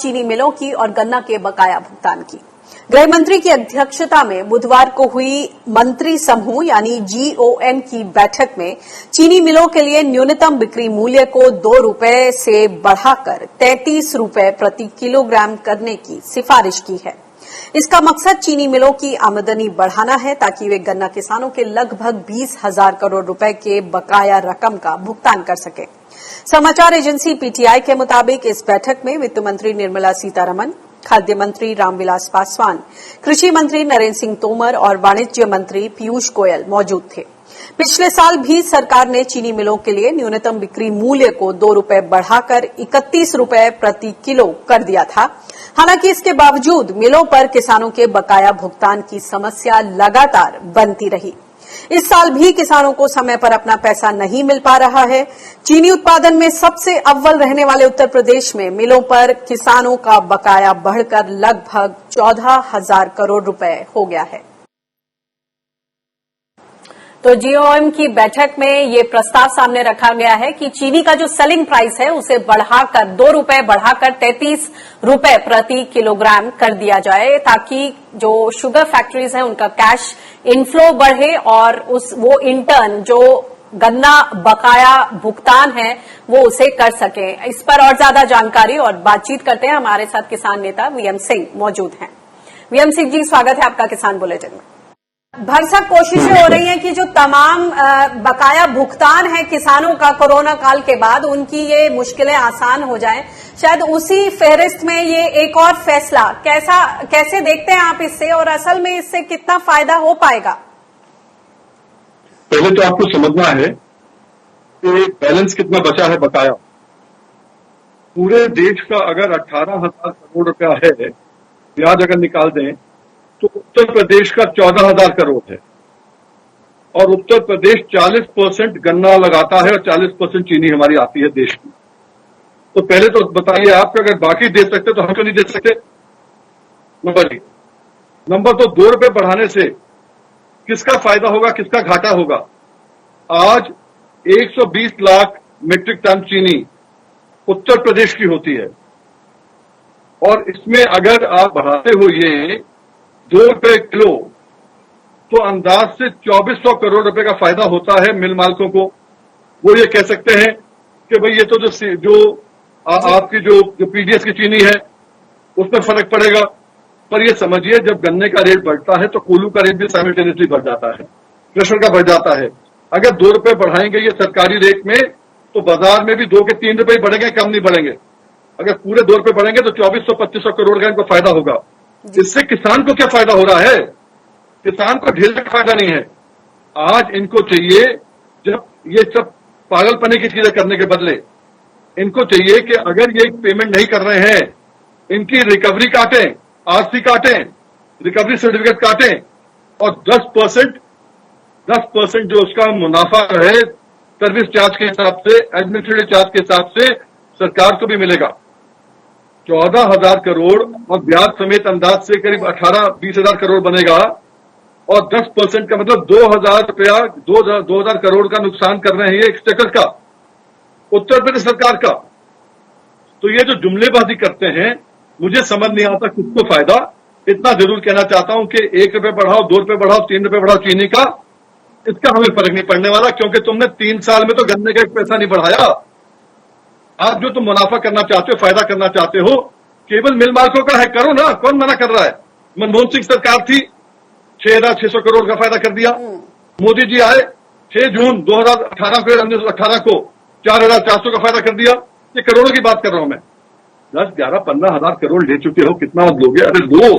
चीनी मिलों की और गन्ना के बकाया भुगतान की। गृह मंत्री की अध्यक्षता में बुधवार को हुई मंत्री समूह यानी GOM की बैठक में चीनी मिलों के लिए न्यूनतम बिक्री मूल्य को 2 रुपए से बढ़ाकर 33 रुपए प्रति किलोग्राम करने की सिफारिश की है। इसका मकसद चीनी मिलों की आमदनी बढ़ाना है ताकि वे गन्ना किसानों के लगभग 20,000 करोड़ रुपए के बकाया रकम का भुगतान कर सके। समाचार एजेंसी PTI के मुताबिक इस बैठक में वित्त मंत्री निर्मला सीतारमण, खाद्य मंत्री रामविलास पासवान, कृषि मंत्री नरेंद्र सिंह तोमर और वाणिज्य मंत्री पीयूष गोयल मौजूद थे। पिछले साल भी सरकार ने चीनी मिलों के लिए न्यूनतम बिक्री मूल्य को 2 रुपए बढ़ाकर 31 रुपए प्रति किलो कर दिया था। हालांकि इसके बावजूद मिलों पर किसानों के बकाया भुगतान की समस्या लगातार बनती रही। इस साल भी किसानों को समय पर अपना पैसा नहीं मिल पा रहा है। चीनी उत्पादन में सबसे अव्वल रहने वाले उत्तर प्रदेश में मिलों पर किसानों का बकाया बढ़कर लगभग 14,000 करोड़ रुपए हो गया है। तो GOM की बैठक में ये प्रस्ताव सामने रखा गया है कि चीनी का जो सेलिंग प्राइस है उसे बढ़ाकर 2 रुपए बढ़ाकर 33 रुपए प्रति किलोग्राम कर दिया जाए ताकि जो शुगर फैक्ट्रीज हैं उनका कैश इनफ्लो बढ़े और वो इंटर्न जो गन्ना बकाया भुगतान है वो उसे कर सके। इस पर और ज्यादा जानकारी और बातचीत करते हैं। हमारे साथ किसान नेता VM सिंह मौजूद हैं। VM सिंह जी, स्वागत है आपका किसान बुलेटिन में। भरसक कोशिशें हो रही हैं कि जो तमाम बकाया भुगतान है किसानों का कोरोना काल के बाद उनकी ये मुश्किलें आसान हो जाएं। शायद उसी फहरिस्त में ये एक और फैसला कैसे देखते हैं आप इससे, और असल में इससे कितना फायदा हो पाएगा? पहले तो आपको समझना है कि बैलेंस कितना बचा है बकाया। पूरे देश का अगर 18,000 करोड़ रुपया है, ब्याज अगर निकाल दें तो उत्तर प्रदेश का 14,000 करोड़ है और उत्तर प्रदेश 40% गन्ना लगाता है और 40% चीनी हमारी आती है देश की। तो पहले तो बताइए आप, अगर बाकी दे सकते तो हम क्यों नहीं दे सकते? नंबर 1। नंबर 2, 2 रुपए बढ़ाने से किसका फायदा होगा, किसका घाटा होगा? आज 120 लाख मीट्रिक टन चीनी उत्तर प्रदेश की होती है और इसमें अगर आप बढ़ाते हो ये 2 रुपए किलो तो अंदाज से 2400 करोड़ रुपए का फायदा होता है मिल मालिकों को। वो ये कह सकते हैं कि भाई ये तो जो आपकी जो PDS की चीनी है उस पर फर्क पड़ेगा, पर ये समझिए जब गन्ने का रेट बढ़ता है तो कोल्हू का रेट भी साइमल्टेनियसली बढ़ जाता है, प्रेशर का बढ़ जाता है। अगर 2 रुपए बढ़ाएंगे ये सरकारी रेट में तो बाजार में भी 2 के 3 रुपए बढ़ेंगे, कम नहीं बढ़ेंगे। अगर पूरे 2 रुपए बढ़ेंगे तो 2400-2500 करोड़ का इनको फायदा होगा। इससे किसान को क्या फायदा हो रहा है? किसान को ढेर का फायदा नहीं है। आज इनको चाहिए, जब ये सब पागलपने की चीजें करने के बदले इनको चाहिए कि अगर ये पेमेंट नहीं कर रहे हैं इनकी रिकवरी काटें, RC काटें, रिकवरी सर्टिफिकेट काटें और 10% जो उसका मुनाफा है सर्विस चार्ज के हिसाब से, एडमिनिस्ट्रेटिव चार्ज के हिसाब से सरकार को भी मिलेगा। 14,000 करोड़ और ब्याज समेत अंदाज से करीब 18-20,000 करोड़ बनेगा और 10% का मतलब 2,000 करोड़ का नुकसान कर रहे हैं ये एक्सचेकर का, उत्तर प्रदेश सरकार का। तो ये जो जुमलेबाजी करते हैं मुझे समझ नहीं आता किसको फायदा। इतना जरूर कहना चाहता हूं कि 1 रुपए बढ़ाओ, 2 रुपए बढ़ाओ, 3 रुपए बढ़ाओ चीनी का, इसका हमें फर्क नहीं पड़ने वाला, क्योंकि तुमने 3 साल में तो गन्ने का एक पैसा नहीं बढ़ाया। आज जो तुम मुनाफा करना चाहते हो, फायदा करना चाहते हो, केवल मिल मालिकों का है, करो ना, कौन मना कर रहा है? मनमोहन सिंह सरकार थी, 6,600 करोड़ का फायदा कर दिया। मोदी जी आए 6 जून 2018 को 4,400 का फायदा कर दिया। ये करोड़ों की बात कर रहा हूं मैं। 10, 11, 15,000 करोड़ ले चुके हो, कितना लोगे? अरे लो,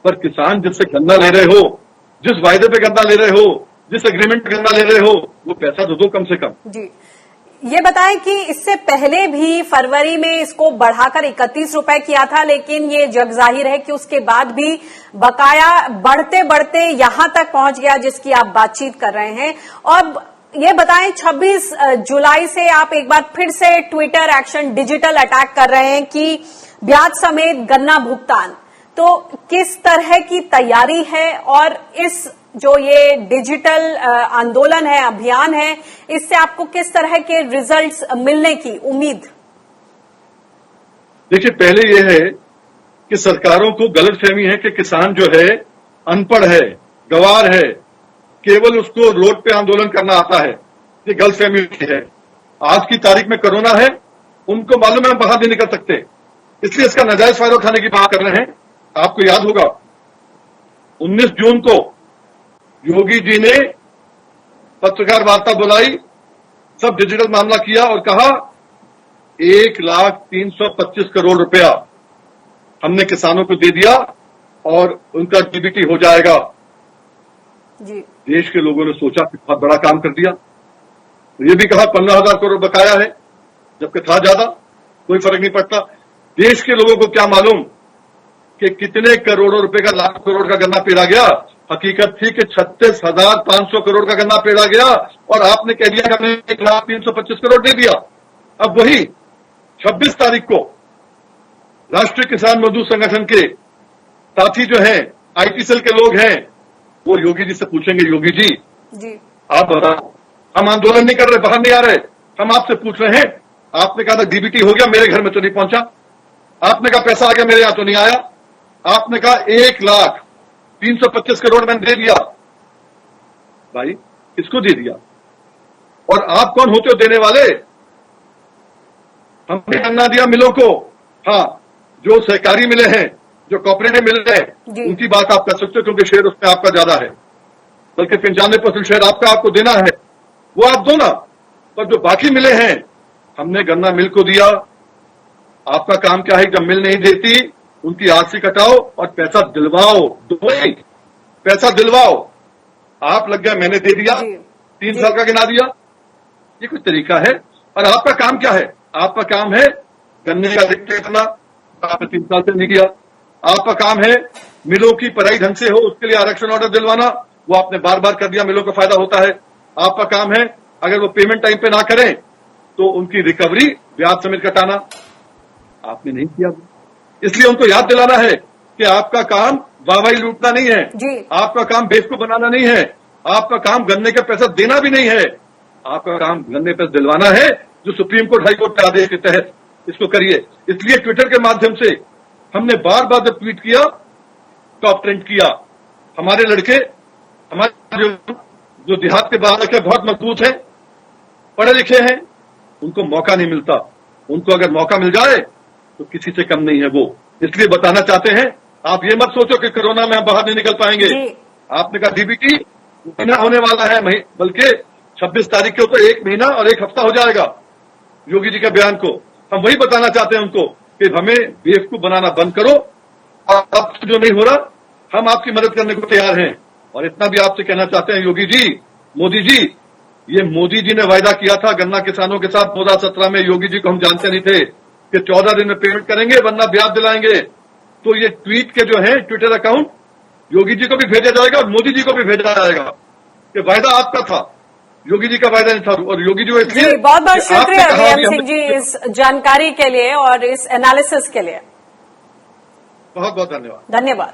पर किसान जिससे गन्ना ले रहे हो, जिस वायदे पे गन्ना ले रहे हो, जिस एग्रीमेंट पे गन्ना ले रहे हो, वो पैसा दो कम से कम। जी, ये बताएं कि इससे पहले भी फरवरी में इसको बढ़ाकर 31 रुपए किया था, लेकिन ये जग जाहिर है कि उसके बाद भी बकाया बढ़ते बढ़ते यहां तक पहुंच गया जिसकी आप बातचीत कर रहे हैं। और ये बताएं, 26 जुलाई से आप एक बार फिर से ट्विटर एक्शन डिजिटल अटैक कर रहे हैं कि ब्याज समेत गन्ना भुगतान, तो किस तरह की तैयारी है और इस जो ये डिजिटल आंदोलन है, अभियान है, इससे आपको किस तरह के रिजल्ट्स मिलने की उम्मीद? देखिए, पहले यह है कि सरकारों को गलतफहमी है कि किसान जो है अनपढ़ है, गंवार है, केवल उसको रोड पे आंदोलन करना आता है। ये गलतफहमी है। आज की तारीख में कोरोना है, उनको मालूम है हम बाहर नहीं निकल सकते, इसलिए इसका नाजायज फायदा उठाने की बात कर रहे हैं। आपको याद होगा 19 जून को योगी जी ने पत्रकार वार्ता बुलाई, सब डिजिटल मामला किया और कहा 1,325 करोड़ रुपया हमने किसानों को दे दिया और उनका डीबीटी हो जाएगा। जी। देश के लोगों ने सोचा कि बहुत बड़ा काम कर दिया। ये भी कहा 15,000 करोड़ बकाया है, जबकि था ज्यादा, कोई फर्क नहीं पड़ता। देश के लोगों को क्या मालूम कि कितने करोड़ों रुपए का, लाख करोड़ का गन्ना पेरा गया। हकीकत थी कि 36,500 करोड़ का गन्ना पेरा गया और आपने कह दिया कि हमने 1,325 करोड़ दे दिया। अब वही 26 तारीख को राष्ट्रीय किसान मजदूर संगठन के साथी जो हैं, आईटी सेल के लोग हैं, वो योगी जी से पूछेंगे, योगी जी आप बताओ, हम आंदोलन नहीं कर रहे, बाहर नहीं आ रहे, हम आपसे पूछ रहे हैं, आपने कहा था डीबीटी हो गया, मेरे घर में तो नहीं पहुंचा। आपने कहा पैसा आ गया, मेरे यहां तो नहीं आया। आपने कहा 1,325 करोड़ मैंने दे दिया। भाई किसको दे दिया? और आप कौन होते हो देने वाले? हमने गन्ना दिया मिलों को। हाँ, जो सहकारी मिले हैं, जो कॉपरेटिव मिले हैं, उनकी बात आप कर सकते हो क्योंकि शेयर उसमें आपका ज्यादा है, बल्कि 95% शेयर आपका, आपको देना है, वो आप दो ना। पर जो बाकी मिले हैं, हमने गन्ना मिल को दिया। आपका काम क्या है? जब मिल नहीं देती उनकी आरसी कटाओ और पैसा दिलवाओ। दो ही पैसा दिलवाओ। आप लग गया मैंने दे दिया, 3 साल का गिना दिया, ये कुछ तरीका है? और आपका काम क्या है? आपका काम है गन्ने का रिक्टे करना, आपने 3 साल से नहीं किया। आपका काम है मिलों की पढ़ाई ढंग से हो, उसके लिए आरक्षण ऑर्डर दिलवाना, वो आपने बार बार कर दिया, मिलों को फायदा होता है। आपका काम है अगर वो पेमेंट टाइम पे ना करें तो उनकी रिकवरी ब्याज समेत कटाना, आपने नहीं किया। इसलिए उनको याद दिलाना है कि आपका काम वाहवाही लूटना नहीं है, आपका काम बेवकूफ बनाना नहीं है, आपका काम गन्ने का पैसा देना भी नहीं है, आपका काम गन्ने पैसा दिलवाना है, जो सुप्रीम कोर्ट, हाई कोर्ट के आदेश के तहत इसको करिए। इसलिए ट्विटर के माध्यम से हमने बार बार जब ट्वीट किया, टॉप ट्रेंड किया। हमारे लड़के, हमारे जो देहात के बाहर के बहुत मजबूत हैं, पढ़े लिखे हैं, उनको मौका नहीं मिलता। उनको अगर मौका मिल जाए तो किसी से कम नहीं है वो। इसलिए बताना चाहते हैं, आप ये मत सोचो कि कोरोना में हम बाहर नहीं निकल पाएंगे। आपने कहा डीबीटी महीना होने वाला है, बल्कि 26 तारीख को तो 1 महीना और 1 हफ्ता हो जाएगा योगी जी के बयान को। हम वही बताना चाहते हैं उनको कि हमें बेवकूफ बनाना बंद करो, और अब जो नहीं हो रहा हम आपकी मदद करने को तैयार हैं। और इतना भी आपसे कहना चाहते हैं योगी जी, मोदी जी, ये मोदी जी ने वायदा किया था गन्ना किसानों के साथ 2017 में। योगी जी को हम जानते नहीं थे कि 14 दिन में पेमेंट करेंगे वरना ब्याज दिलाएंगे। तो ये ट्वीट के जो है ट्विटर अकाउंट योगी जी को भी भेजा जाएगा और मोदी जी को भी भेजा जाएगा कि वायदा आपका था, योगी जी का वायदा नहीं था। और योगी जी इसलिए बहुत बहुत शुक्रिया वीएम सिंह जी इस जानकारी के लिए और इस एनालिसिस के लिए। बहुत बहुत धन्यवाद। धन्यवाद।